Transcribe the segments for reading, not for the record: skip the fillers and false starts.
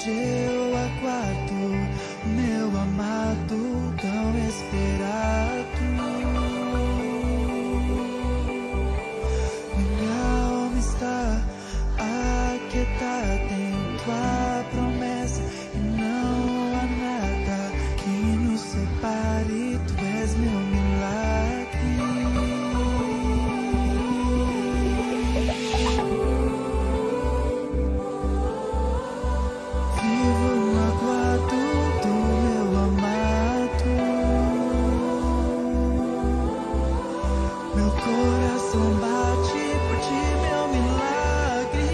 onde eu aguardo meu amado tão esperado. Minha alma está aquietada em tua promessa, e não há nada que nos separe. Tu és meu milagre. Vivo no aguardo do meu amado. Meu coração bate por ti, meu milagre.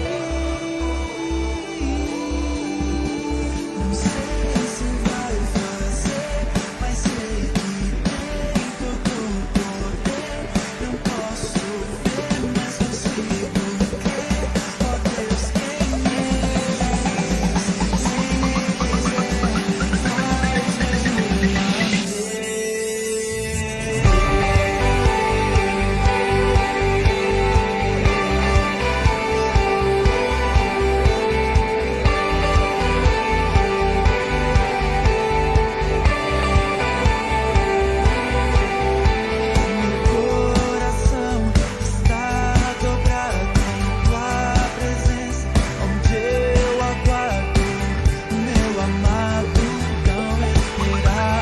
Não sei se vai fazer, mas sei que tem todo o poder. Não posso ver, mas consigo crer. Ó Deus, quem és? Meu coração está dobrado em tua presença, onde eu aguardo meu amado tão esperado.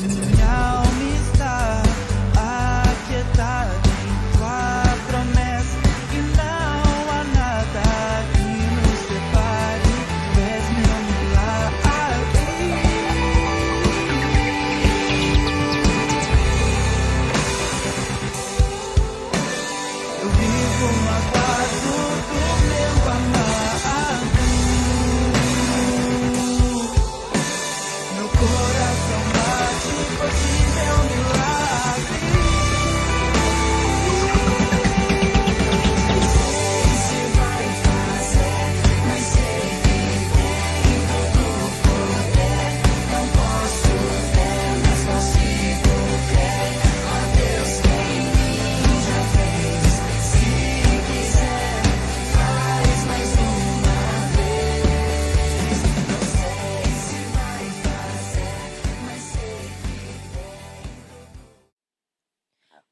Minha alma está aquietada em tua promessa, e não há nada que nos separe. Tu és meu milagre. Eu vivo no aguardo do meu amado. Meu coração bate por ti, meu milagre. Não sei se vai fazer, mas sei que tem todo o poder. Não posso ver, mas consigo crer. Ó Deus, quem me já fez. Se quiser, faz mais uma vez. Não sei se vai fazer, mas sei que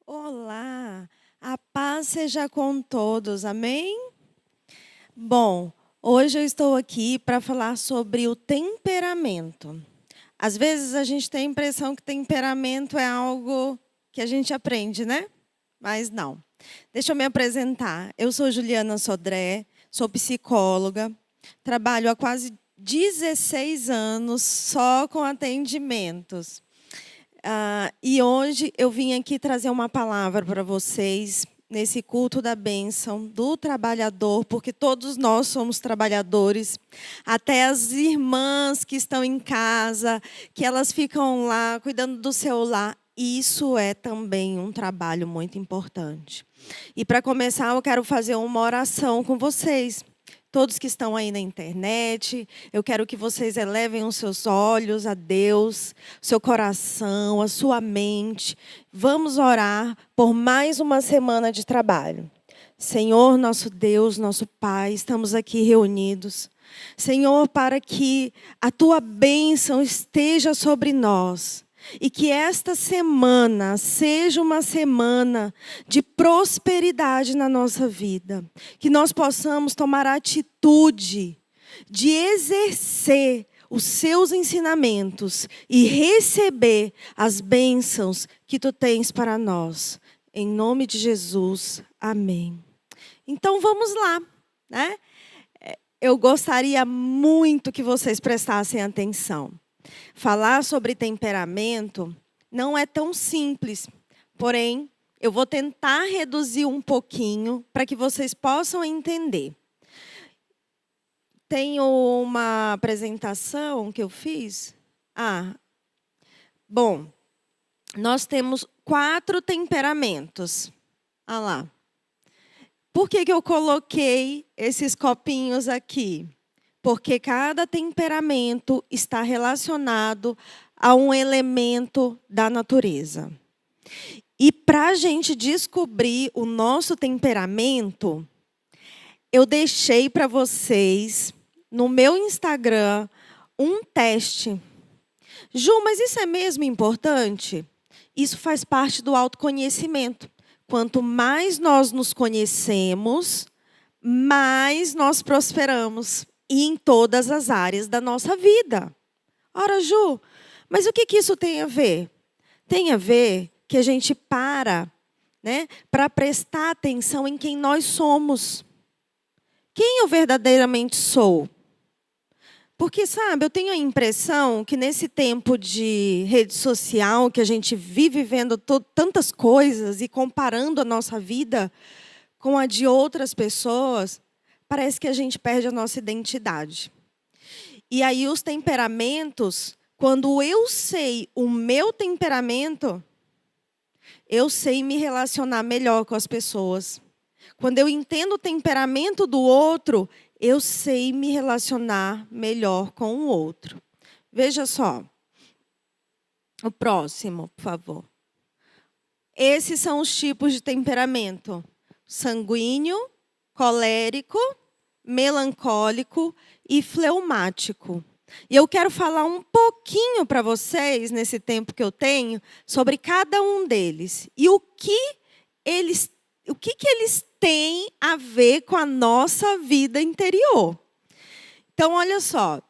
Olá, a paz seja com todos, amém? Bom, hoje eu estou aqui para falar sobre o temperamento. Às vezes a gente tem a impressão que temperamento é algo que a gente aprende, né? Mas não. Deixa eu me apresentar. Eu sou Juliana Sodré, sou psicóloga, trabalho há quase 16 anos só com atendimentos. E hoje eu vim aqui trazer uma palavra para vocês, nesse culto da bênção do trabalhador, porque todos nós somos trabalhadores, até as irmãs que estão em casa, que elas ficam lá cuidando do celular. Isso é também um trabalho muito importante. E para começar, eu quero fazer uma oração com vocês. Todos que estão aí na internet, eu quero que vocês elevem os seus olhos a Deus, seu coração, a sua mente. Vamos orar por mais uma semana de trabalho. Senhor, nosso Deus, nosso Pai, estamos aqui reunidos. Senhor, para que a tua bênção esteja sobre nós. E que esta semana seja uma semana de prosperidade na nossa vida. Que nós possamos tomar a atitude de exercer os seus ensinamentos e receber as bênçãos que tu tens para nós. Em nome de Jesus, amém. Então vamos lá, né? Eu gostaria muito que vocês prestassem atenção. Falar sobre temperamento não é tão simples, porém, eu vou tentar reduzir um pouquinho para que vocês possam entender. Tenho uma apresentação que eu fiz. Bom, nós temos 4 temperamentos. Olha lá. Por que eu coloquei esses copinhos aqui? Porque cada temperamento está relacionado a um elemento da natureza. E para a gente descobrir o nosso temperamento, eu deixei para vocês, no meu Instagram, um teste. Ju, mas isso é mesmo importante? Isso faz parte do autoconhecimento. Quanto mais nós nos conhecemos, mais nós prosperamos. E em todas as áreas da nossa vida. Ora, Ju, mas o que isso tem a ver? Tem a ver que a gente para prestar atenção em quem nós somos. Quem eu verdadeiramente sou? Porque, sabe, eu tenho a impressão que nesse tempo de rede social, que a gente vive vendo tantas coisas e comparando a nossa vida com a de outras pessoas, parece que a gente perde a nossa identidade. E aí os temperamentos, quando eu sei o meu temperamento, eu sei me relacionar melhor com as pessoas. Quando eu entendo o temperamento do outro, eu sei me relacionar melhor com o outro. Veja só. O próximo, por favor. Esses são os tipos de temperamento: sanguíneo, colérico, melancólico e fleumático. E eu quero falar um pouquinho para vocês, nesse tempo que eu tenho, sobre cada um deles. E o que eles têm a ver com a nossa vida interior. Então, olha só.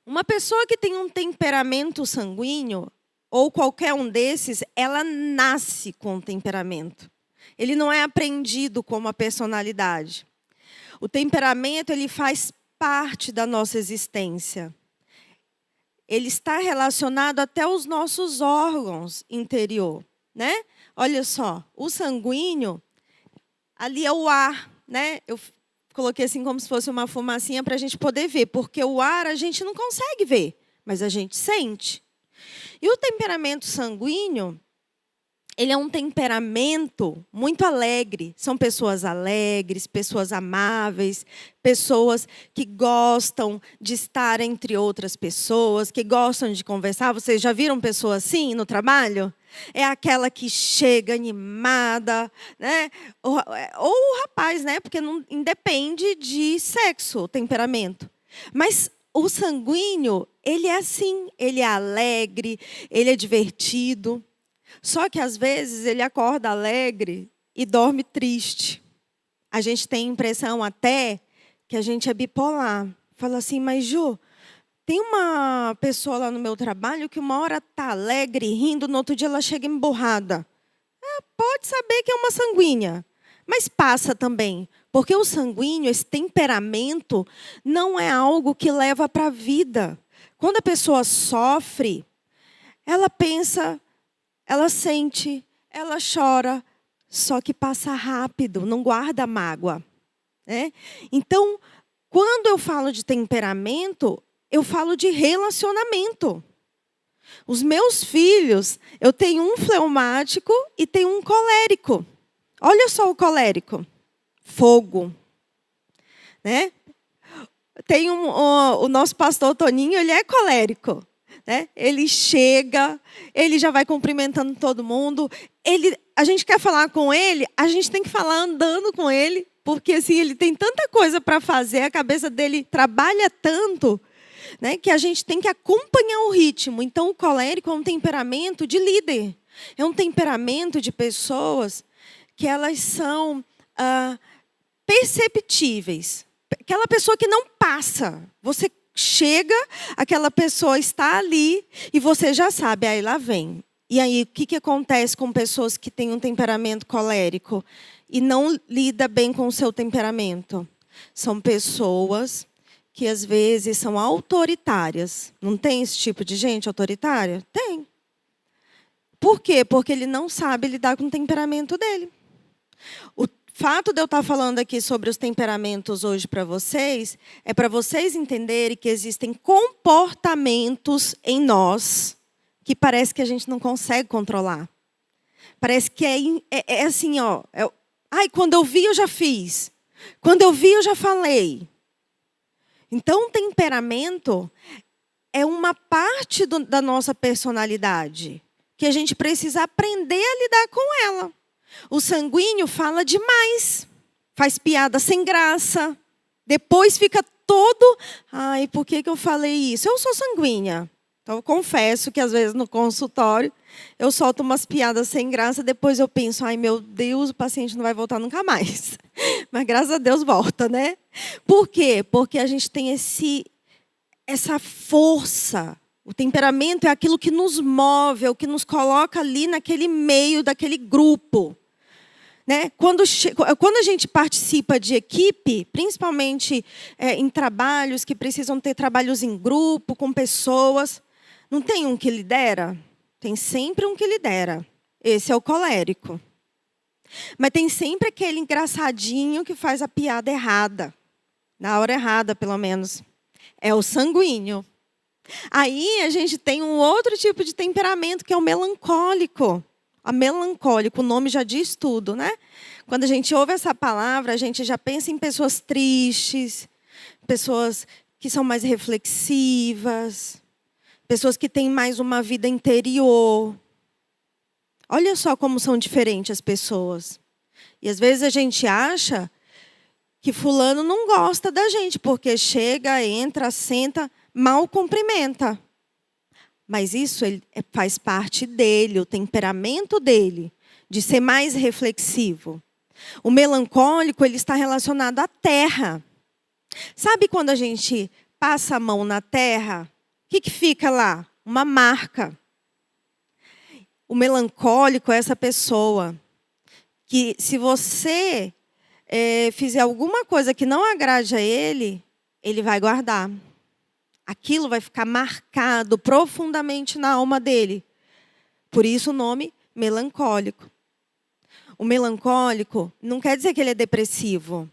Uma pessoa que tem um temperamento sanguíneo, ou qualquer um desses, ela nasce com o temperamento. Ele não é aprendido como a personalidade. O temperamento, ele faz parte da nossa existência. Ele está relacionado até aos nossos órgãos interior, né? Olha só, o sanguíneo, ali é o ar, né? Eu coloquei assim como se fosse uma fumacinha para a gente poder ver, porque o ar a gente não consegue ver, mas a gente sente. E o temperamento sanguíneo, ele é um temperamento muito alegre. São pessoas alegres, pessoas amáveis, pessoas que gostam de estar entre outras pessoas, que gostam de conversar. Vocês já viram pessoa assim no trabalho? É aquela que chega animada, né? Ou o rapaz, né? Porque não independe de sexo, o temperamento. Mas o sanguíneo, ele é assim, ele é alegre, ele é divertido. Só que, às vezes, ele acorda alegre e dorme triste. A gente tem a impressão até que a gente é bipolar. Fala assim, mas Ju, tem uma pessoa lá no meu trabalho que uma hora está alegre, rindo, no outro dia ela chega emburrada. Pode saber que é uma sanguínea, mas passa também. Porque o sanguíneo, esse temperamento, não é algo que leva para a vida. Quando a pessoa sofre, ela pensa... Ela sente, ela chora, só que passa rápido, não guarda mágoa, né? Então, quando eu falo de temperamento, eu falo de relacionamento. Os meus filhos, eu tenho um fleumático e tenho um colérico. Olha só o colérico, fogo, né? Tem o nosso pastor Toninho, ele é colérico. Né? Ele chega, ele já vai cumprimentando todo mundo. A gente quer falar com ele, a gente tem que falar andando com ele, porque assim, ele tem tanta coisa para fazer, a cabeça dele trabalha tanto, né, que a gente tem que acompanhar o ritmo. Então, o colérico é um temperamento de líder. É um temperamento de pessoas que elas são perceptíveis. Aquela pessoa que não passa. Você chega, aquela pessoa está ali e você já sabe, aí lá vem. E aí, o que acontece com pessoas que têm um temperamento colérico e não lida bem com o seu temperamento? São pessoas que, às vezes, são autoritárias. Não tem esse tipo de gente autoritária? Tem. Por quê? Porque ele não sabe lidar com o temperamento dele. O fato de eu estar falando aqui sobre os temperamentos hoje para vocês é para vocês entenderem que existem comportamentos em nós que parece que a gente não consegue controlar. Parece que é assim, ó. Quando eu vi, eu já fiz. Quando eu vi, eu já falei. Então, o temperamento é uma parte da nossa personalidade que a gente precisa aprender a lidar com ela. O sanguíneo fala demais. faz piada sem graça, depois fica todo... Ai, por que eu falei isso? Eu sou sanguínea. Então, eu confesso que, às vezes, no consultório, eu solto umas piadas sem graça, depois eu penso, ai, meu Deus, o paciente não vai voltar nunca mais. Mas, graças a Deus, volta, né? Por quê? Porque a gente tem essa força. O temperamento é aquilo que nos move, é o que nos coloca ali naquele meio daquele grupo. Né? Quando a gente participa de equipe, principalmente em trabalhos que precisam ter trabalhos em grupo, com pessoas, não tem um que lidera? Tem sempre um que lidera. Esse é o colérico. Mas tem sempre aquele engraçadinho que faz a piada errada. Na hora errada, pelo menos. É o sanguíneo. Aí a gente tem um outro tipo de temperamento, que é o melancólico. A melancólico, o nome já diz tudo, né? Quando a gente ouve essa palavra, a gente já pensa em pessoas tristes, pessoas que são mais reflexivas, pessoas que têm mais uma vida interior. Olha só como são diferentes as pessoas. E às vezes a gente acha que fulano não gosta da gente, porque chega, entra, senta, mal cumprimenta. Mas isso faz parte dele, o temperamento dele, de ser mais reflexivo. O melancólico, ele está relacionado à terra. Sabe quando a gente passa a mão na terra? O que fica lá? Uma marca. O melancólico é essa pessoa que, se você fizer alguma coisa que não agrade a ele, ele vai guardar. Aquilo vai ficar marcado profundamente na alma dele. Por isso o nome melancólico. O melancólico não quer dizer que ele é depressivo,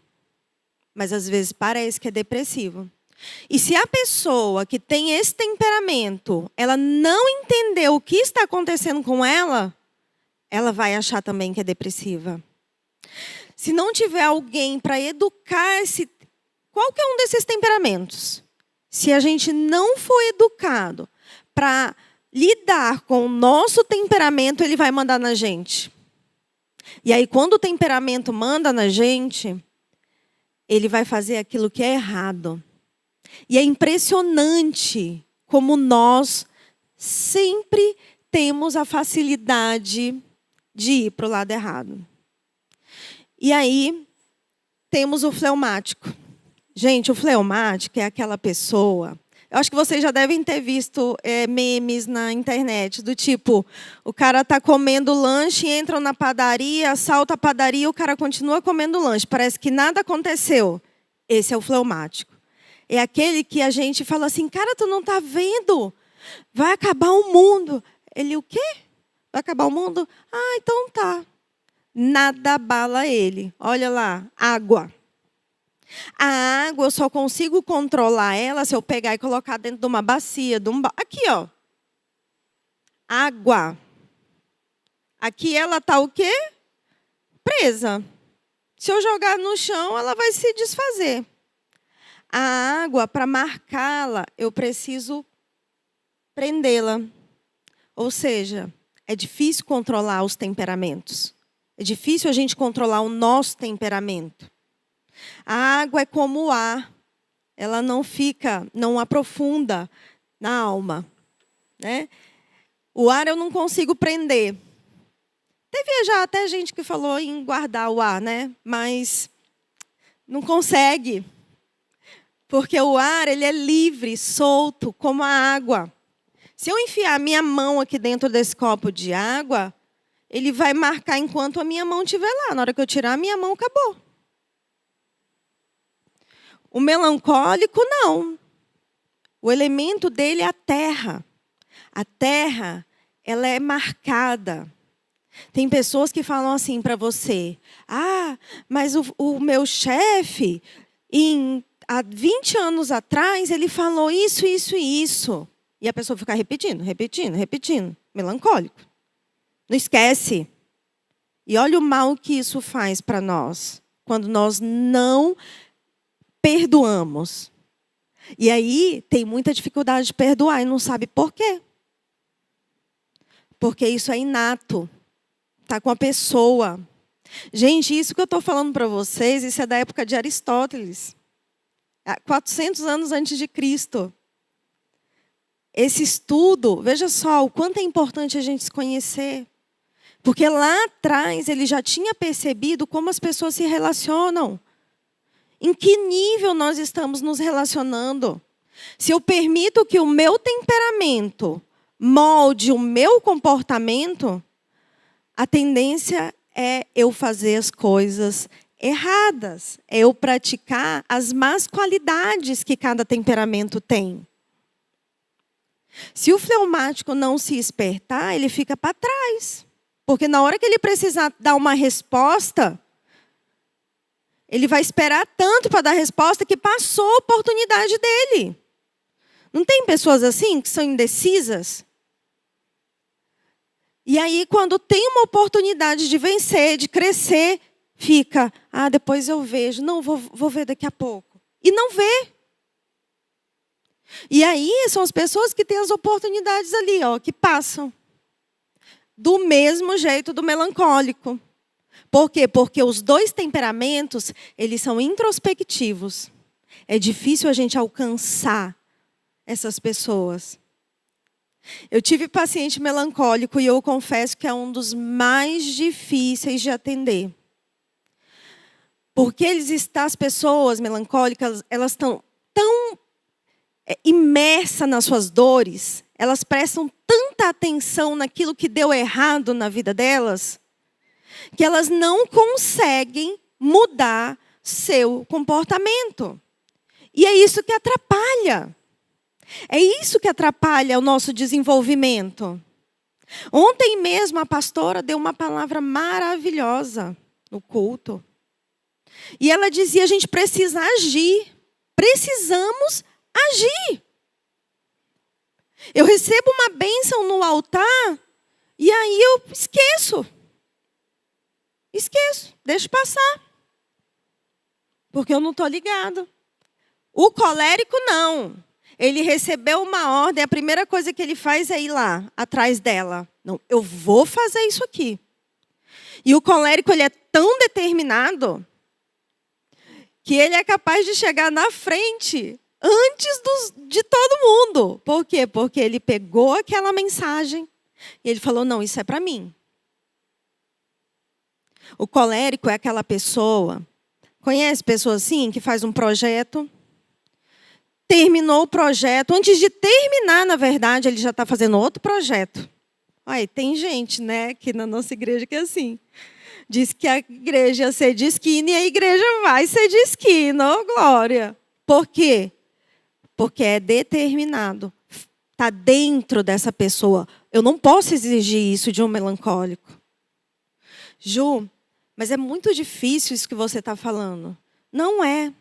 mas às vezes parece que é depressivo. E se a pessoa que tem esse temperamento, ela não entendeu o que está acontecendo com ela, ela vai achar também que é depressiva. Se não tiver alguém para educar qualquer um desses temperamentos, se a gente não for educado para lidar com o nosso temperamento, ele vai mandar na gente. E aí, quando o temperamento manda na gente, ele vai fazer aquilo que é errado. E é impressionante como nós sempre temos a facilidade de ir para o lado errado. E aí, temos o fleumático. Gente, o fleumático é aquela pessoa... Eu acho que vocês já devem ter visto memes na internet, do tipo, o cara está comendo lanche, entra na padaria, assalta a padaria, o cara continua comendo lanche. Parece que nada aconteceu. Esse é o fleumático. É aquele que a gente fala assim, cara, tu não está vendo? Vai acabar o mundo. Ele, o quê? Vai acabar o mundo? Ah, então tá. Nada abala ele. Olha lá, água. A água, eu só consigo controlar ela se eu pegar e colocar dentro de uma bacia, aqui, ó. Água. Aqui ela está o quê? Presa. Se eu jogar no chão, ela vai se desfazer. A água, para marcá-la, eu preciso prendê-la. Ou seja, é difícil controlar os temperamentos. É difícil a gente controlar o nosso temperamento. A água é como o ar. Ela não aprofunda na alma. Né? O ar eu não consigo prender. Teve já até gente que falou em guardar o ar, né? Mas não consegue. Porque o ar ele é livre, solto, como a água. Se eu enfiar a minha mão aqui dentro desse copo de água, ele vai marcar enquanto a minha mão estiver lá. Na hora que eu tirar a minha mão, acabou. O melancólico, não. O elemento dele é a terra. A terra, ela é marcada. Tem pessoas que falam assim para você, mas o meu chefe, há 20 anos atrás, ele falou isso, isso e isso. E a pessoa fica repetindo. Melancólico. Não esquece. E olha o mal que isso faz para nós, quando nós não perdoamos. E aí tem muita dificuldade de perdoar e não sabe por quê. Porque isso é inato. Está com a pessoa. Gente, isso que eu estou falando para vocês, isso é da época de Aristóteles. 400 anos antes de Cristo. Esse estudo, veja só, o quanto é importante a gente se conhecer. Porque lá atrás ele já tinha percebido como as pessoas se relacionam. Em que nível nós estamos nos relacionando? Se eu permito que o meu temperamento molde o meu comportamento, a tendência é eu fazer as coisas erradas. É eu praticar as más qualidades que cada temperamento tem. Se o fleumático não se espertar, ele fica para trás. Porque na hora que ele precisar dar uma resposta, ele vai esperar tanto para dar resposta que passou a oportunidade dele. Não tem pessoas assim que são indecisas? E aí, quando tem uma oportunidade de vencer, de crescer, fica, depois eu vejo. Não, vou ver daqui a pouco. E não vê. E aí, são as pessoas que têm as oportunidades ali, que passam. Do mesmo jeito do melancólico. Por quê? Porque os dois temperamentos, eles são introspectivos. É difícil a gente alcançar essas pessoas. Eu tive paciente melancólico e eu confesso que é um dos mais difíceis de atender. Porque as pessoas melancólicas, elas estão tão imersas nas suas dores, elas prestam tanta atenção naquilo que deu errado na vida delas, que elas não conseguem mudar seu comportamento. E é isso que atrapalha. É isso que atrapalha o nosso desenvolvimento. Ontem mesmo a pastora deu uma palavra maravilhosa no culto. E ela dizia, a gente precisa agir. Precisamos agir. Eu recebo uma bênção no altar e aí eu esqueço. Deixo passar. Porque eu não estou ligado. O colérico não. Ele recebeu uma ordem, a primeira coisa que ele faz é ir lá, atrás dela. Não, eu vou fazer isso aqui. E o colérico, ele é tão determinado que ele é capaz de chegar na frente antes de todo mundo. Por quê? Porque ele pegou aquela mensagem e ele falou, não, isso é para mim. O colérico é aquela pessoa, conhece pessoa assim, que faz um projeto, terminou o projeto, antes de terminar, na verdade, ele já está fazendo outro projeto. Aí, tem gente, né, que na nossa igreja que é assim. Diz que a igreja ia ser de esquina e a igreja vai ser de esquina, oh glória. Por quê? Porque é determinado. Está dentro dessa pessoa. Eu não posso exigir isso de um melancólico. Ju, mas é muito difícil isso que você está falando. Não é.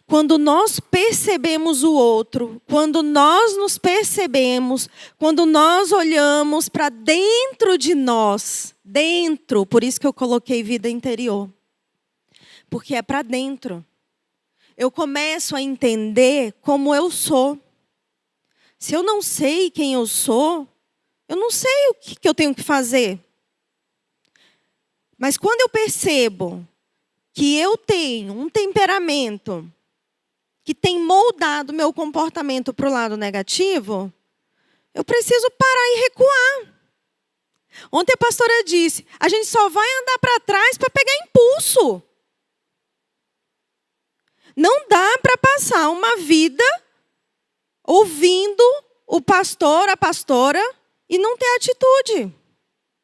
Quando nós percebemos o outro, quando nós nos percebemos, quando nós olhamos para dentro de nós, dentro, por isso que eu coloquei vida interior. Porque é para dentro. Eu começo a entender como eu sou. Se eu não sei quem eu sou, eu não sei o que eu tenho que fazer. Mas quando eu percebo que eu tenho um temperamento que tem moldado meu comportamento para o lado negativo, eu preciso parar e recuar. Ontem a pastora disse, a gente só vai andar para trás para pegar impulso. Não dá para passar uma vida ouvindo o pastor, a pastora, e não ter atitude.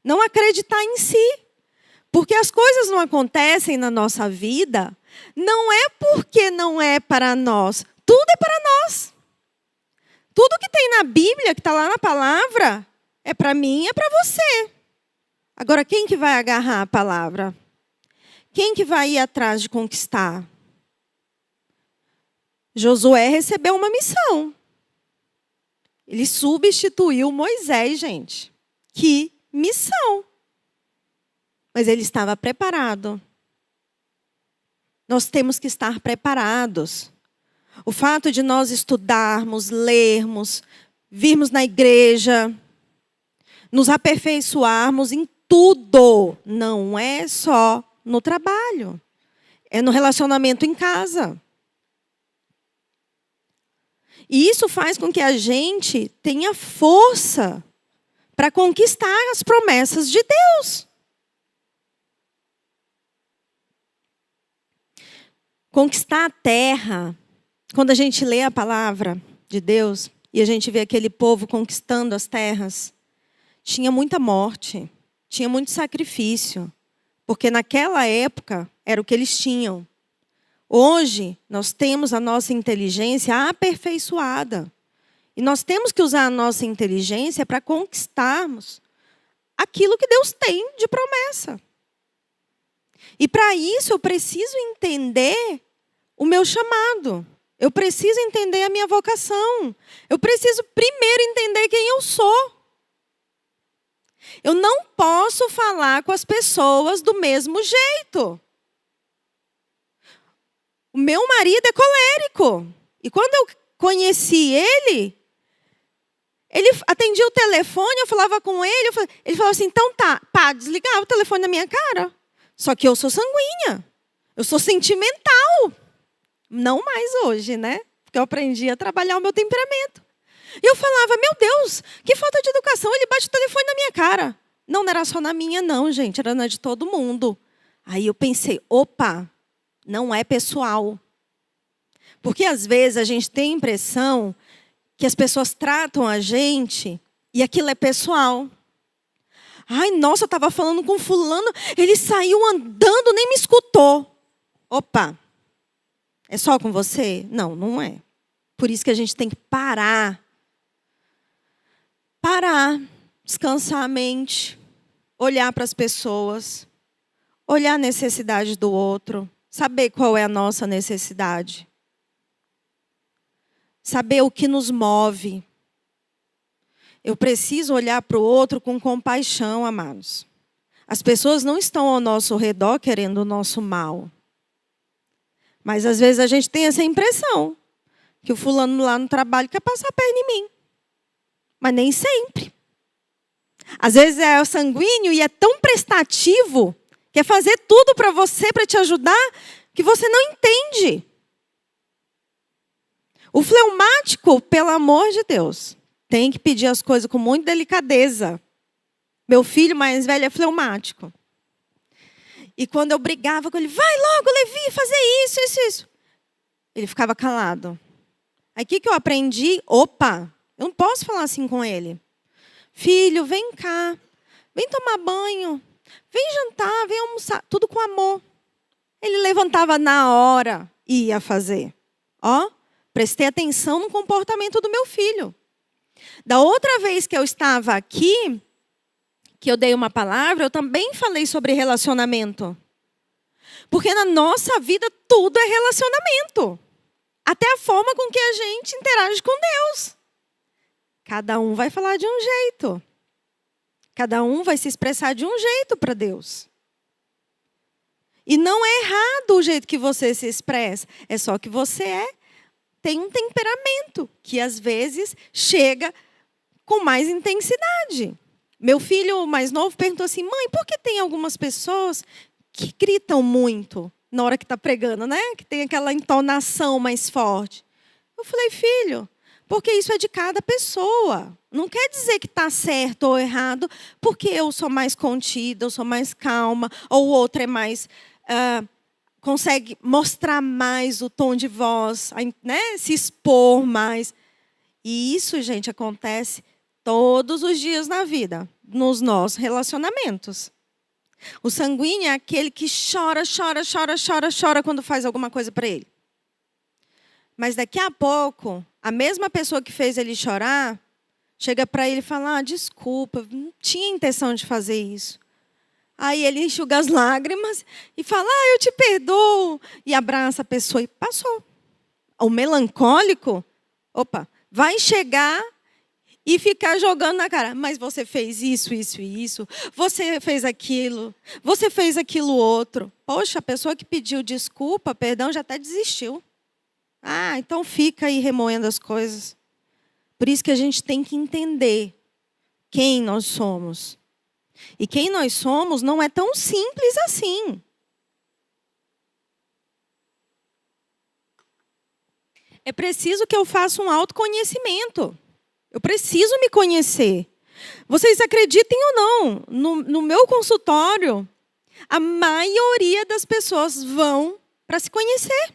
Não acreditar em si. Porque as coisas não acontecem na nossa vida, não é porque não é para nós. Tudo é para nós. Tudo que tem na Bíblia, que está lá na palavra, é para mim, é para você. Agora, quem que vai agarrar a palavra? Quem que vai ir atrás de conquistar? Josué recebeu uma missão. Ele substituiu Moisés, gente. Que missão! Mas ele estava preparado. Nós temos que estar preparados. O fato de nós estudarmos, lermos, virmos na igreja, nos aperfeiçoarmos em tudo. Não é só no trabalho. É no relacionamento em casa. E isso faz com que a gente tenha força para conquistar as promessas de Deus. Conquistar a terra. Quando a gente lê a palavra de Deus e a gente vê aquele povo conquistando as terras, tinha muita morte, tinha muito sacrifício, porque naquela época era o que eles tinham. Hoje, nós temos a nossa inteligência aperfeiçoada. E nós temos que usar a nossa inteligência para conquistarmos aquilo que Deus tem de promessa. E para isso eu preciso entender o meu chamado. Eu preciso entender a minha vocação. Eu preciso primeiro entender quem eu sou. Eu não posso falar com as pessoas do mesmo jeito. O meu marido é colérico. E quando eu conheci ele atendia o telefone, eu falava com ele, ele falava assim, então tá, pá, desligava o telefone na minha cara. Só que eu sou sanguínea. Eu sou sentimental. Não mais hoje, né? Porque eu aprendi a trabalhar o meu temperamento. E eu falava, meu Deus, que falta de educação, ele bate o telefone na minha cara. Não era só na minha, não, gente, era na de todo mundo. Aí eu pensei, opa, não é pessoal. Porque às vezes a gente tem a impressão que as pessoas tratam a gente e aquilo é pessoal. Ai, nossa, eu estava falando com fulano, ele saiu andando, nem me escutou. Opa, é só com você? Não, não é. Por isso que a gente tem que parar. Parar, descansar a mente, olhar para as pessoas, olhar a necessidade do outro, saber qual é a nossa necessidade. Saber o que nos move. Eu preciso olhar para o outro com compaixão, amados. As pessoas não estão ao nosso redor querendo o nosso mal. Mas às vezes a gente tem essa impressão, que o fulano lá no trabalho quer passar a perna em mim. Mas nem sempre. Às vezes é sanguíneo e é tão prestativo, quer fazer tudo para você, para te ajudar, que você não entende. O fleumático, pelo amor de Deus, tem que pedir as coisas com muita delicadeza. Meu filho mais velho é fleumático. E quando eu brigava com ele, vai logo, Levi, fazer isso. Ele ficava calado. Aí o que eu aprendi? Opa, eu não posso falar assim com ele. Filho, vem cá, vem tomar banho, vem jantar, vem almoçar, tudo com amor. Ele levantava na hora e ia fazer. Ó, prestei atenção no comportamento do meu filho. Da outra vez que eu estava aqui, que eu dei uma palavra, eu também falei sobre relacionamento. Porque na nossa vida tudo é relacionamento. Até a forma com que a gente interage com Deus. Cada um vai falar de um jeito. Cada um vai se expressar de um jeito para Deus. E não é errado o jeito que você se expressa. É só que você tem um temperamento que às vezes chega com mais intensidade. Meu filho mais novo perguntou assim, mãe, por que tem algumas pessoas que gritam muito na hora que está pregando, né? Que tem aquela entonação mais forte. Eu falei, filho, porque isso é de cada pessoa. Não quer dizer que está certo ou errado, porque eu sou mais contida, eu sou mais calma, ou o outro é mais... consegue mostrar mais o tom de voz, né? Se expor mais. E isso, gente, acontece todos os dias na vida, nos nossos relacionamentos. O sanguíneo é aquele que chora quando faz alguma coisa para ele. Mas daqui a pouco, a mesma pessoa que fez ele chorar, chega para ele e fala, desculpa, não tinha intenção de fazer isso. Aí ele enxuga as lágrimas e fala, eu te perdoo. E abraça a pessoa e passou. O melancólico, vai chegar e ficar jogando na cara. Mas você fez isso. Você fez aquilo outro. Poxa, a pessoa que pediu desculpa, perdão, já até desistiu. Então fica aí remoendo as coisas. Por isso que a gente tem que entender quem nós somos. E quem nós somos não é tão simples assim. É preciso que eu faça um autoconhecimento. Eu preciso me conhecer. Vocês acreditem ou não, no meu consultório, a maioria das pessoas vão para se conhecer.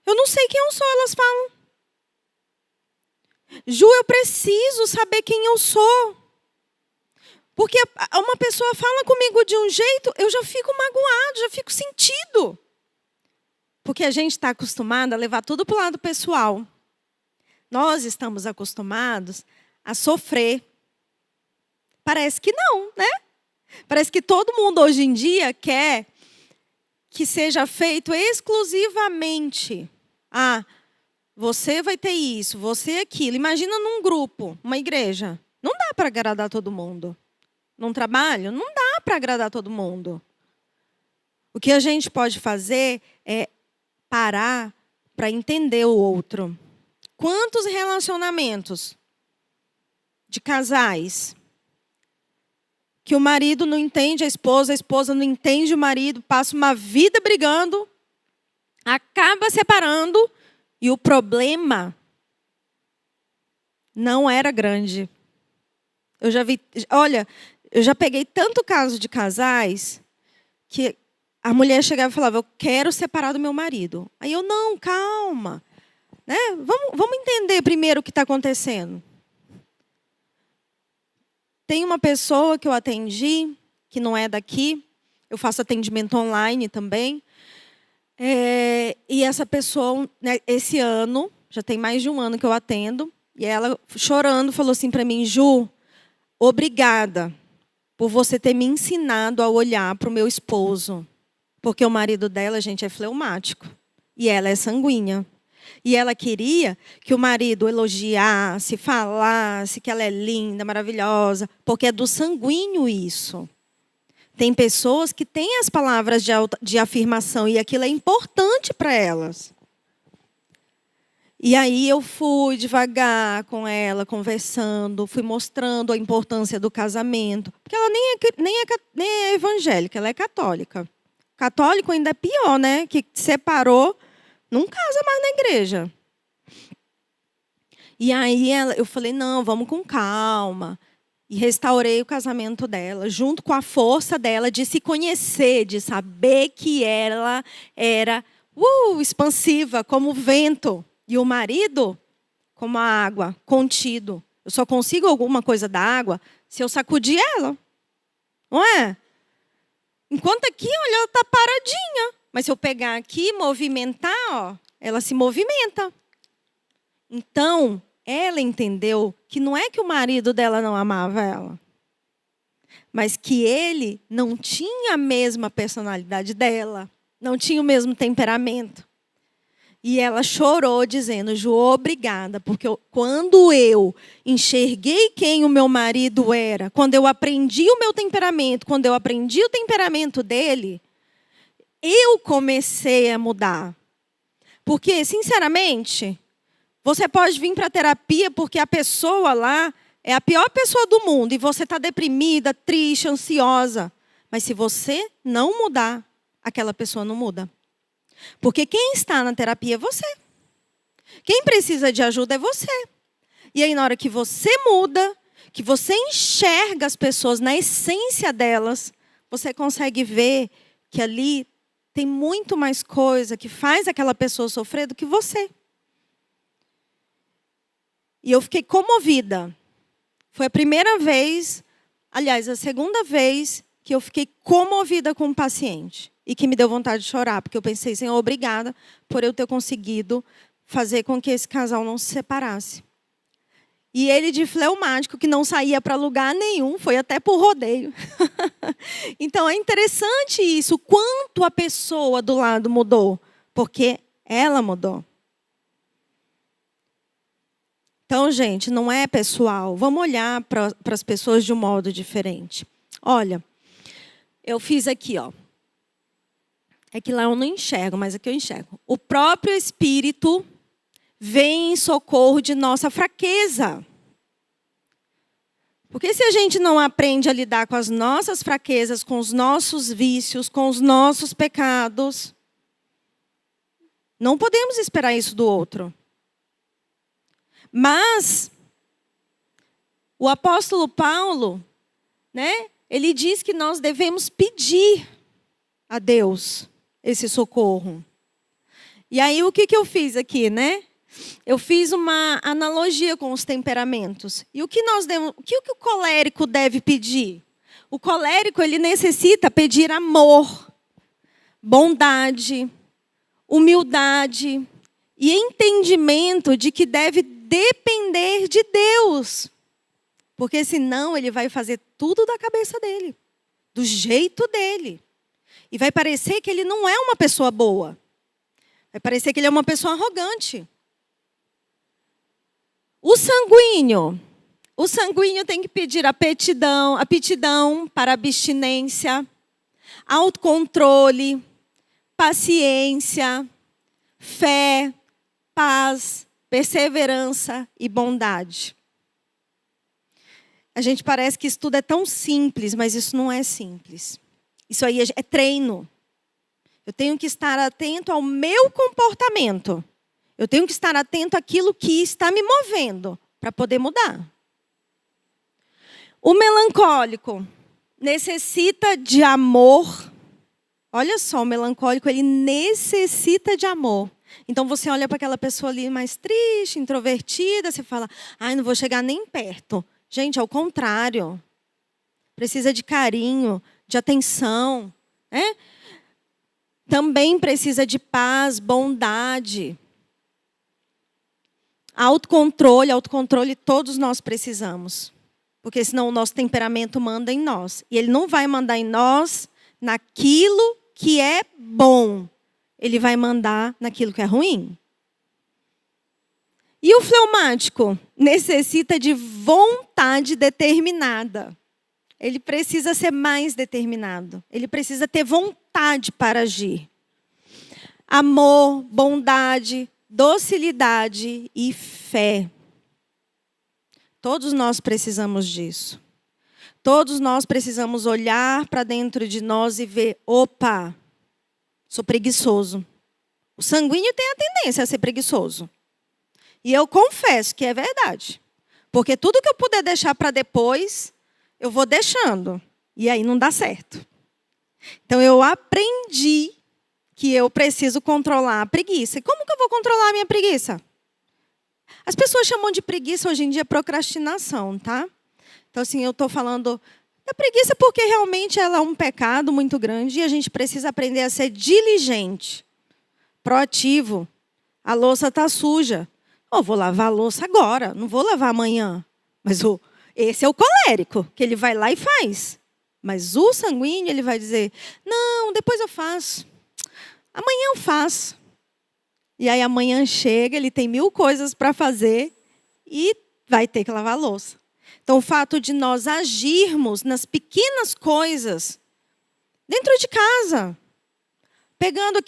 Eu não sei quem eu sou, elas falam. Ju, eu preciso saber quem eu sou. Porque uma pessoa fala comigo de um jeito, eu já fico magoado, já fico sentido. Porque a gente está acostumado a levar tudo para o lado pessoal. Nós estamos acostumados a sofrer. Parece que não, né? Parece que todo mundo hoje em dia quer que seja feito exclusivamente. Ah, você vai ter isso, você aquilo. Imagina num grupo, uma igreja. Não dá para agradar todo mundo. Num trabalho, não dá para agradar todo mundo. O que a gente pode fazer é parar para entender o outro. Quantos relacionamentos de casais que o marido não entende a esposa não entende o marido, passa uma vida brigando, acaba separando e o problema não era grande. Eu já peguei tanto caso de casais que a mulher chegava e falava, eu quero separar do meu marido. Aí eu, não, calma. Né? Vamos entender primeiro o que está acontecendo. Tem uma pessoa que eu atendi, que não é daqui, eu faço atendimento online também. E essa pessoa, né, esse ano, já tem mais de um ano que eu atendo, e ela, chorando, falou assim para mim, Ju, obrigada por você ter me ensinado a olhar para o meu esposo. Porque o marido dela, gente, é fleumático. E ela é sanguínea. E ela queria que o marido elogiasse, falasse que ela é linda, maravilhosa. Porque é do sanguíneo isso. Tem pessoas que têm as palavras de afirmação e aquilo é importante para elas. E aí eu fui devagar com ela, conversando, fui mostrando a importância do casamento. Porque ela nem é evangélica, ela é católica. Católico ainda é pior, né? Que separou, não casa mais na igreja. E aí eu falei, não, vamos com calma. E restaurei o casamento dela, junto com a força dela de se conhecer, de saber que ela era expansiva, como o vento. E o marido, como a água, contido. Eu só consigo alguma coisa da água se eu sacudir ela. Não é? Enquanto aqui, olha, ela está paradinha. Mas se eu pegar aqui e movimentar, ó, ela se movimenta. Então, ela entendeu que não é que o marido dela não amava ela, mas que ele não tinha a mesma personalidade dela, não tinha o mesmo temperamento. E ela chorou dizendo, Ju, obrigada, porque quando eu enxerguei quem o meu marido era, quando eu aprendi o meu temperamento, quando eu aprendi o temperamento dele, eu comecei a mudar. Porque, sinceramente, você pode vir para a terapia porque a pessoa lá é a pior pessoa do mundo e você está deprimida, triste, ansiosa. Mas se você não mudar, aquela pessoa não muda. Porque quem está na terapia é você. Quem precisa de ajuda é você. E aí, na hora que você muda, que você enxerga as pessoas na essência delas, você consegue ver que ali tem muito mais coisa que faz aquela pessoa sofrer do que você. E eu fiquei comovida. Foi a primeira vez, aliás, a segunda vez que eu fiquei comovida com o paciente. E que me deu vontade de chorar, porque eu pensei, Senhor, obrigada por eu ter conseguido fazer com que esse casal não se separasse. E ele de fleumático, que não saía para lugar nenhum, foi até para o rodeio. Então, é interessante isso, o quanto a pessoa do lado mudou, porque ela mudou. Então, gente, não é pessoal. Vamos olhar para as pessoas de um modo diferente. Olha, eu fiz aqui, ó. É que lá eu não enxergo, mas aqui eu enxergo. O próprio Espírito vem em socorro de nossa fraqueza. Porque se a gente não aprende a lidar com as nossas fraquezas, com os nossos vícios, com os nossos pecados, não podemos esperar isso do outro. Mas o apóstolo Paulo, né, ele diz que nós devemos pedir a Deus esse socorro. E aí o que eu fiz aqui, né? Eu fiz uma analogia com os temperamentos. E o que o colérico deve pedir? O colérico, ele necessita pedir amor, bondade, humildade e entendimento de que deve depender de Deus. Porque senão ele vai fazer tudo da cabeça dele, do jeito dele. E vai parecer que ele não é uma pessoa boa. Vai parecer que ele é uma pessoa arrogante. O sanguíneo tem que pedir aptidão para abstinência, autocontrole, paciência, fé, paz, perseverança e bondade. A gente parece que isso tudo é tão simples, mas isso não é simples. Isso aí é treino. Eu tenho que estar atento ao meu comportamento. Eu tenho que estar atento àquilo que está me movendo para poder mudar. O melancólico necessita de amor. Olha só, o melancólico, ele necessita de amor. Então você olha para aquela pessoa ali mais triste, introvertida, você fala, ai, não vou chegar nem perto. Gente, ao contrário. Precisa de carinho, de atenção, né? Também precisa de paz, bondade. Autocontrole todos nós precisamos. Porque senão o nosso temperamento manda em nós. E ele não vai mandar em nós naquilo que é bom. Ele vai mandar naquilo que é ruim. E o fleumático necessita de vontade determinada. Ele precisa ser mais determinado. Ele precisa ter vontade para agir. Amor, bondade, docilidade e fé. Todos nós precisamos disso. Todos nós precisamos olhar para dentro de nós e ver, opa, sou preguiçoso. O sanguíneo tem a tendência a ser preguiçoso. E eu confesso que é verdade. Porque tudo que eu puder deixar para depois, eu vou deixando. E aí não dá certo. Então eu aprendi que eu preciso controlar a preguiça. E como que eu vou controlar a minha preguiça? As pessoas chamam de preguiça hoje em dia procrastinação, tá? Então assim, eu estou falando da preguiça porque realmente ela é um pecado muito grande e a gente precisa aprender a ser diligente, proativo. A louça está suja. Eu vou lavar a louça agora, não vou lavar amanhã. Mas esse é o colérico, que ele vai lá e faz. Mas o sanguíneo, ele vai dizer, não, depois eu faço. Amanhã eu faço. E aí amanhã chega, ele tem 1000 coisas para fazer e vai ter que lavar a louça. Então o fato de nós agirmos nas pequenas coisas, dentro de casa, pegando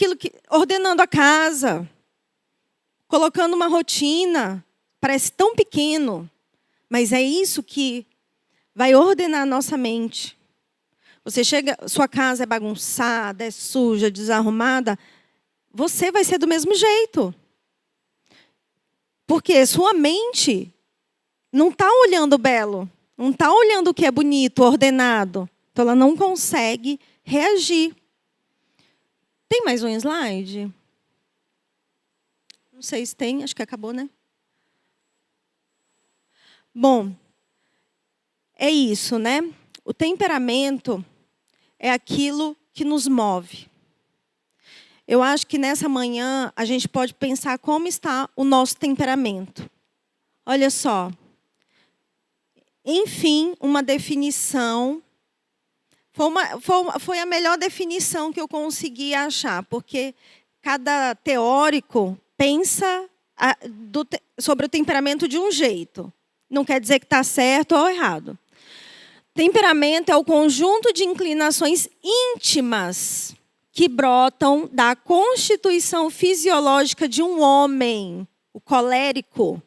ordenando a casa, colocando uma rotina, parece tão pequeno, mas é isso que vai ordenar a nossa mente. Você chega, sua casa é bagunçada, é suja, desarrumada, você vai ser do mesmo jeito. Porque sua mente não está olhando o belo, não está olhando o que é bonito, ordenado. Então ela não consegue reagir. Tem mais um slide? Não sei se tem, acho que acabou, né? Bom, é isso, né? O temperamento é aquilo que nos move. Eu acho que nessa manhã a gente pode pensar como está o nosso temperamento. Olha só. Enfim, uma definição. Foi a melhor definição que eu consegui achar, porque cada teórico pensa sobre o temperamento de um jeito. Não quer dizer que está certo ou errado. Temperamento é o conjunto de inclinações íntimas que brotam da constituição fisiológica de um homem. O colérico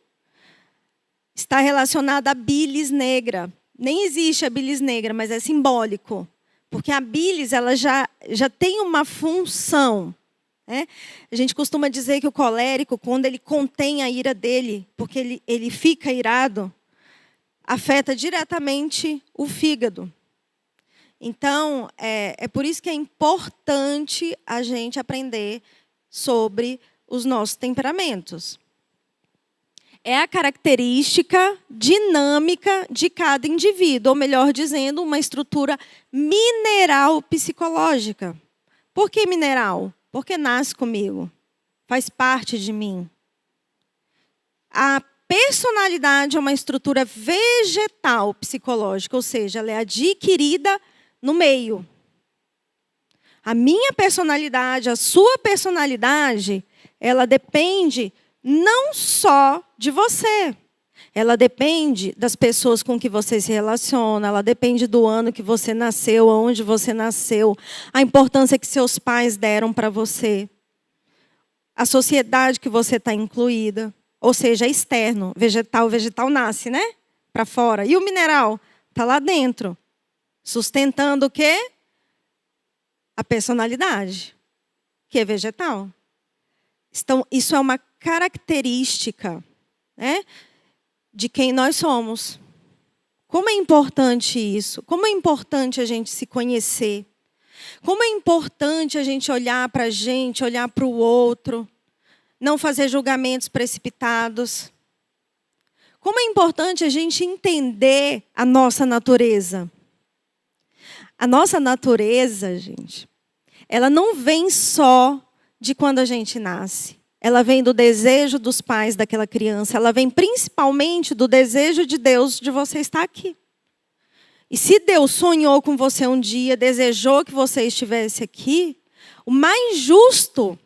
está relacionado à bilis negra, Nem existe a bilis negra, mas é simbólico. Porque a bilis ela já tem uma função. Né? A gente costuma dizer que o colérico, quando ele contém a ira dele, porque ele fica irado, afeta diretamente o fígado. Então, é por isso que é importante a gente aprender sobre os nossos temperamentos. É a característica dinâmica de cada indivíduo, ou melhor dizendo, uma estrutura mineral psicológica. Por que mineral? Porque nasce comigo, faz parte de mim. A personalidade é uma estrutura vegetal psicológica, ou seja, ela é adquirida no meio. A minha personalidade, a sua personalidade, ela depende não só de você. Ela depende das pessoas com que você se relaciona, ela depende do ano que você nasceu, onde você nasceu, a importância que seus pais deram para você, a sociedade que você está incluída, ou seja, externo, vegetal. O vegetal nasce, né? Para fora. E o mineral está lá dentro, sustentando o quê? A personalidade, que é vegetal. Então, isso é uma característica, né, de quem nós somos. Como é importante isso? Como é importante a gente se conhecer? Como é importante a gente olhar para a gente, olhar para o outro, não fazer julgamentos precipitados? Como é importante a gente entender a nossa natureza? A nossa natureza, gente, ela não vem só de quando a gente nasce. Ela vem do desejo dos pais daquela criança. Ela vem principalmente do desejo de Deus de você estar aqui. E se Deus sonhou com você um dia, desejou que você estivesse aqui, o mais justo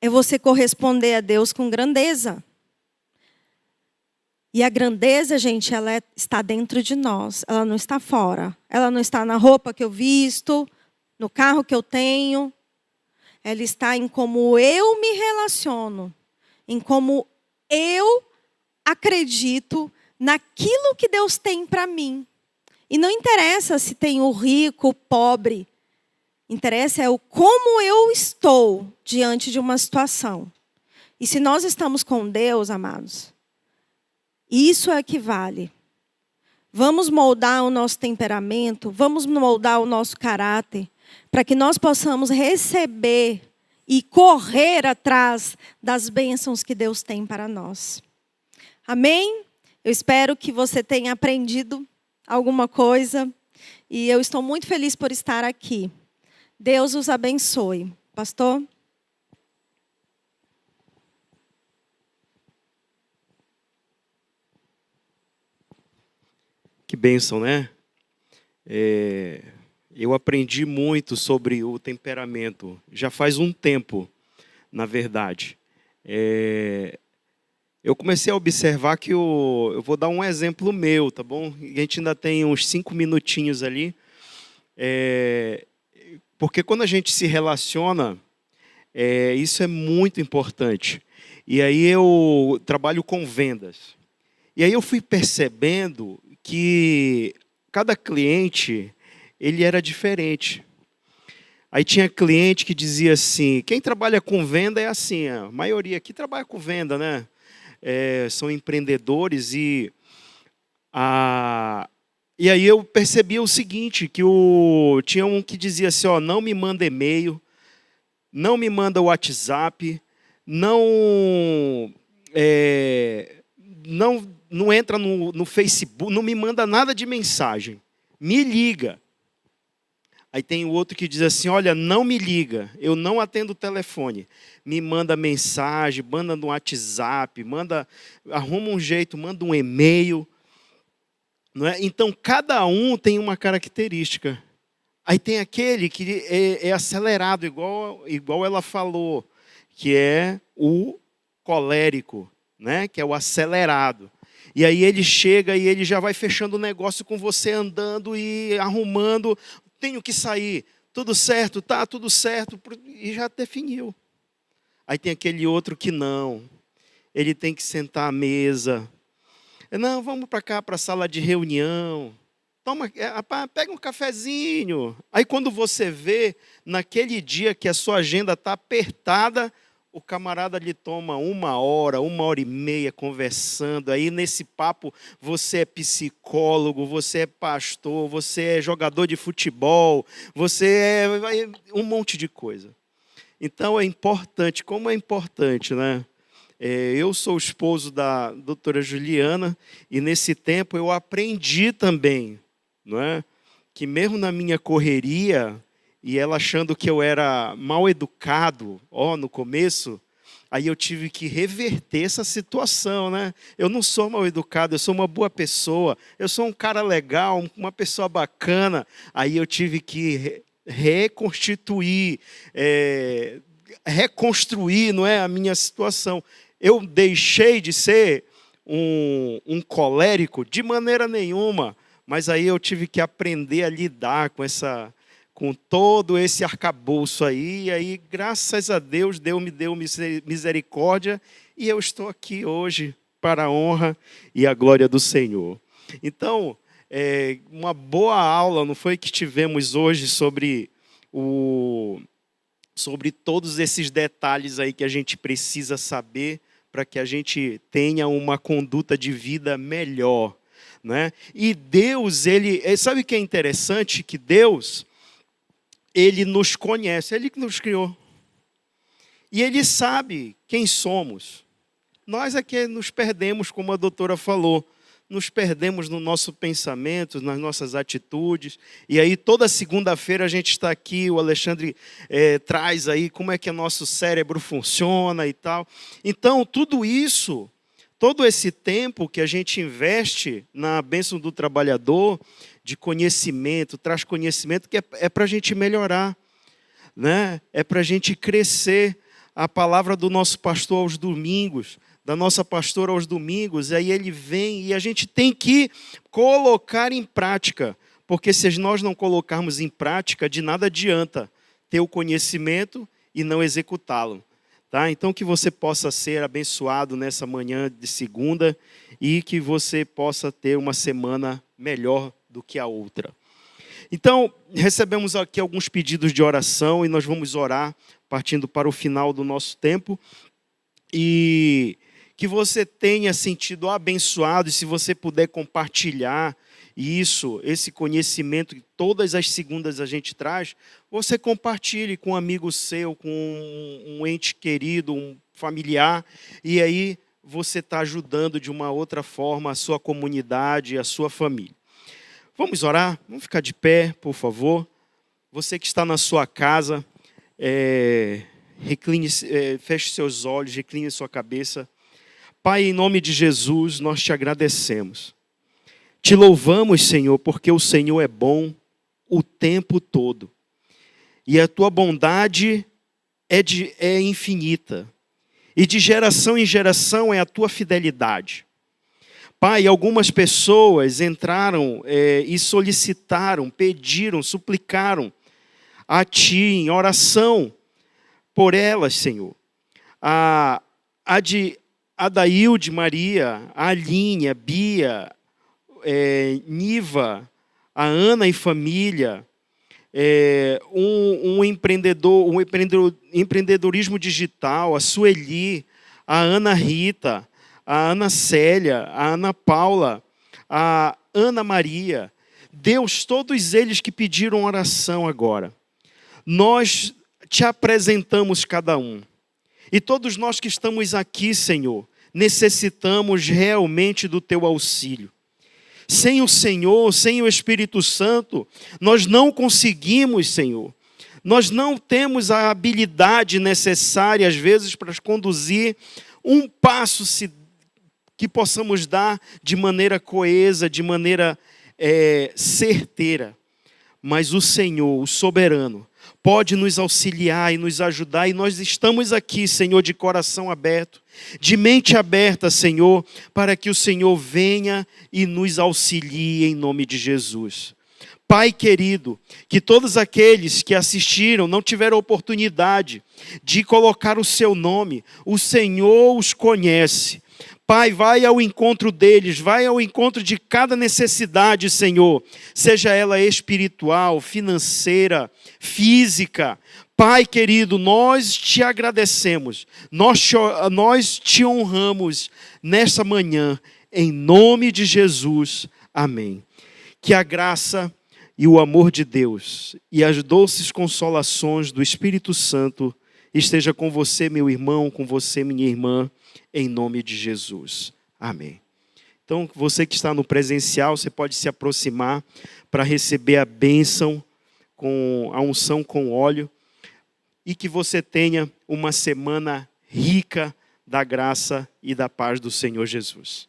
é você corresponder a Deus com grandeza. E a grandeza, gente, ela está dentro de nós. Ela não está fora. Ela não está na roupa que eu visto, no carro que eu tenho. Ela está em como eu me relaciono, em como eu acredito naquilo que Deus tem para mim. E não interessa se tem o rico, o pobre. Interessa é o como eu estou diante de uma situação. E se nós estamos com Deus, amados, isso é que vale. Vamos moldar o nosso temperamento, vamos moldar o nosso caráter, para que nós possamos receber e correr atrás das bênçãos que Deus tem para nós. Amém? Eu espero que você tenha aprendido alguma coisa. E eu estou muito feliz por estar aqui. Deus os abençoe. Pastor? Que bênção, né? Eu aprendi muito sobre o temperamento. Já faz um tempo, na verdade. Eu comecei a observar que eu vou dar um exemplo meu, tá bom? A gente ainda tem uns 5 minutinhos ali. Porque quando a gente se relaciona, isso é muito importante. E aí eu trabalho com vendas. E aí eu fui percebendo que cada cliente, ele era diferente. Aí tinha cliente que dizia assim, quem trabalha com venda é assim, a maioria aqui trabalha com venda, né? São empreendedores e aí eu percebi o seguinte, que tinha um que dizia assim, ó, não me manda e-mail, não me manda WhatsApp, não entra no Facebook, não me manda nada de mensagem, me liga. Aí tem o outro que diz assim, olha, não me liga, eu não atendo o telefone. Me manda mensagem, manda no WhatsApp, arruma um jeito, manda um e-mail. Não é? Então, cada um tem uma característica. Aí tem aquele que é acelerado, igual ela falou, que é o colérico, né? Que é o acelerado. E aí ele chega e ele já vai fechando o negócio com você andando e arrumando. Tenho que sair, tudo certo, tá tudo certo, e já definiu. Aí tem aquele outro que não, ele tem que sentar à mesa, Não, vamos para cá, para a sala de reunião. Toma, pega um cafezinho. Aí quando você vê, naquele dia que a sua agenda está apertada, o camarada lhe toma 1 hora, 1 hora e meia conversando. Aí nesse papo você é psicólogo, você é pastor, você é jogador de futebol, você é um monte de coisa. Então é importante, como é importante, né? Eu sou o esposo da doutora Juliana e nesse tempo eu aprendi também, não é? Que mesmo na minha correria, e ela achando que eu era mal educado, no começo, aí eu tive que reverter essa situação, né? Eu não sou mal educado, eu sou uma boa pessoa, eu sou um cara legal, uma pessoa bacana. Aí eu tive que reconstituir, reconstruir, não é, a minha situação. Eu deixei de ser um colérico de maneira nenhuma, mas aí eu tive que aprender a lidar com todo esse arcabouço aí, e aí, graças a Deus, Deus me deu misericórdia, e eu estou aqui hoje para a honra e a glória do Senhor. Então, uma boa aula, não foi que tivemos hoje sobre todos esses detalhes aí que a gente precisa saber para que a gente tenha uma conduta de vida melhor, né? E Deus, sabe o que é interessante? Que Deus, Ele nos conhece, Ele que nos criou. E Ele sabe quem somos. Nós é que nos perdemos, como a doutora falou, nos perdemos no nosso pensamento, nas nossas atitudes. E aí toda segunda-feira a gente está aqui, o Alexandre traz aí como é que o nosso cérebro funciona e tal. Então tudo isso, todo esse tempo que a gente investe na bênção do trabalhador, de conhecimento, traz conhecimento que é para a gente melhorar, né? É para a gente crescer. A palavra do nosso pastor aos domingos, da nossa pastora aos domingos, aí ele vem e a gente tem que colocar em prática, porque se nós não colocarmos em prática, de nada adianta ter o conhecimento e não executá-lo. Tá? Então que você possa ser abençoado nessa manhã de segunda e que você possa ter uma semana melhor do que a outra. Então, recebemos aqui alguns pedidos de oração e nós vamos orar partindo para o final do nosso tempo. E que você tenha sentido abençoado, e se você puder compartilhar esse conhecimento que todas as segundas a gente traz, você compartilhe com um amigo seu, com um ente querido, um familiar, e aí você está ajudando de uma outra forma a sua comunidade, a sua família. Vamos orar? Vamos ficar de pé, por favor. Você que está na sua casa, feche seus olhos, recline sua cabeça. Pai, em nome de Jesus, nós te agradecemos. Te louvamos, Senhor, porque o Senhor é bom o tempo todo. E a tua bondade é infinita. E de geração em geração é a tua fidelidade. Pai, algumas pessoas entraram e solicitaram, pediram, suplicaram a Ti em oração por elas, Senhor. A Dailde Maria, a Alinha, Bia, Niva, a Ana e família, um empreendedorismo digital, a Sueli, a Ana Rita, a Ana Célia, a Ana Paula, a Ana Maria. Deus, todos eles que pediram oração agora, nós te apresentamos cada um. E todos nós que estamos aqui, Senhor, necessitamos realmente do teu auxílio. Sem o Senhor, sem o Espírito Santo, nós não conseguimos, Senhor. Nós não temos a habilidade necessária, às vezes, para conduzir um passo que possamos dar de maneira coesa, de maneira certeira. Mas o Senhor, o soberano, pode nos auxiliar e nos ajudar, e nós estamos aqui, Senhor, de coração aberto, de mente aberta, Senhor, para que o Senhor venha e nos auxilie em nome de Jesus. Pai querido, que todos aqueles que assistiram não tiveram oportunidade de colocar o seu nome, o Senhor os conhece. Pai, vai ao encontro deles, vai ao encontro de cada necessidade, Senhor, seja ela espiritual, financeira, física. Pai querido, nós te agradecemos, nós te honramos nessa manhã, em nome de Jesus. Amém. Que a graça e o amor de Deus e as doces consolações do Espírito Santo esteja com você, meu irmão, com você, minha irmã, em nome de Jesus. Amém. Então, você que está no presencial, você pode se aproximar para receber a bênção, com a unção com óleo, e que você tenha uma semana rica da graça e da paz do Senhor Jesus.